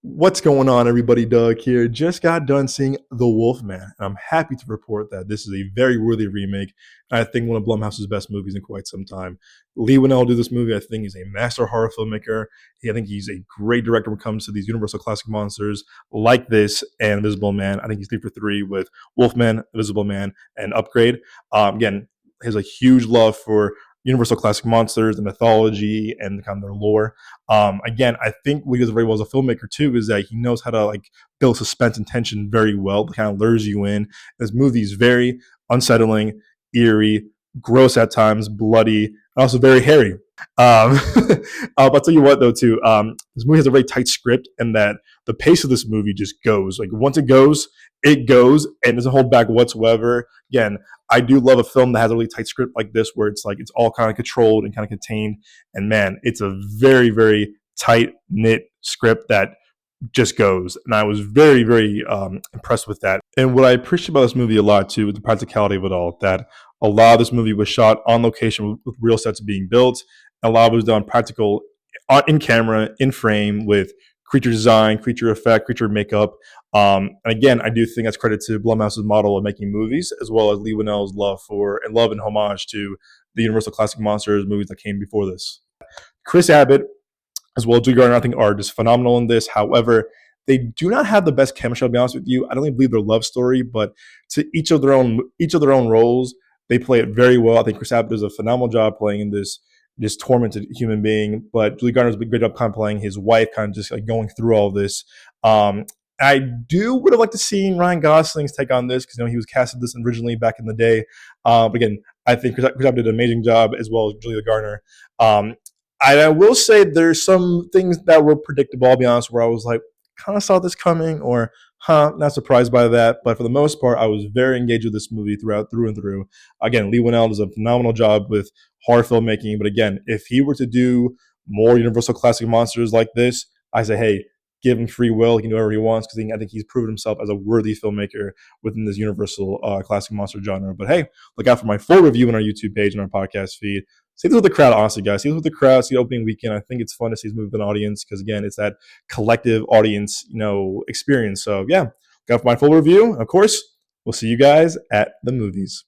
What's going on, everybody? Doug here. Just got done seeing The Wolfman, and I'm happy to report that this is a very worthy remake. I think one of Blumhouse's best movies in quite some time. Leigh Whannell did this movie. I think he's a master horror filmmaker. I think he's a great director when it comes to these Universal classic monsters like this and Invisible Man. I think he's 3 for 3 with Wolfman, Invisible Man, and Upgrade. Again, he has a huge love for Universal classic monsters, the mythology, and kind of their lore. Again, I think what he does very well as a filmmaker too is that he knows how to like build suspense and tension very well. It kind of lures you in. This movie is very unsettling, eerie, gross at times, bloody, and also very hairy. But I'll tell you what though too, this movie has a very tight script, and that the pace of this movie just goes. Like once it goes and doesn't hold back whatsoever. Again, I do love a film that has a really tight script like this, where it's like it's all kind of controlled and kind of contained. And man, it's a very tight knit script that just goes. And I was very impressed with that. And what I appreciate about this movie a lot too, with the practicality of it all, that a lot of this movie was shot on location with real sets being built. A lot of it was done practical, in camera, in frame, with creature design, creature effect, creature makeup. And again, I do think that's credit to Blumhouse's model of making movies, as well as Leigh Whannell's love and homage to the Universal classic monsters movies that came before this. Chris Abbott, as well as Julie Garner, I think are just phenomenal in this. However, they do not have the best chemistry. I'll be honest with you. I don't even believe their love story, but to each of their own roles, they play it very well. I think Chris Abbott does a phenomenal job playing in this tormented human being, but Julie Garner's a great job kind of playing his wife, kind of just like going through all this. Um, I would have liked to see Ryan Gosling's take on this because he was casted this originally back in the day. But again, I think Chris Abbott did an amazing job, as well as Julia Garner. Um, I will say there's some things that were predictable, I'll be honest, where I was like, kind of saw this coming, or not surprised by that. But for the most part, I was very engaged with this movie through and through. Again, Leigh Whannell does a phenomenal job with horror filmmaking. But again, if he were to do more Universal classic monsters like this, I say, hey, give him free will. He can do whatever he wants, because I think he's proven himself as a worthy filmmaker within this Universal classic monster genre. But hey, look out for my full review on our YouTube page and our podcast feed. See this with the crowd, honestly, guys. See this with the crowd. See the opening weekend. I think it's fun to see this movie with an audience, because again, it's that collective audience, experience. So yeah, look out for my full review. Of course, we'll see you guys at the movies.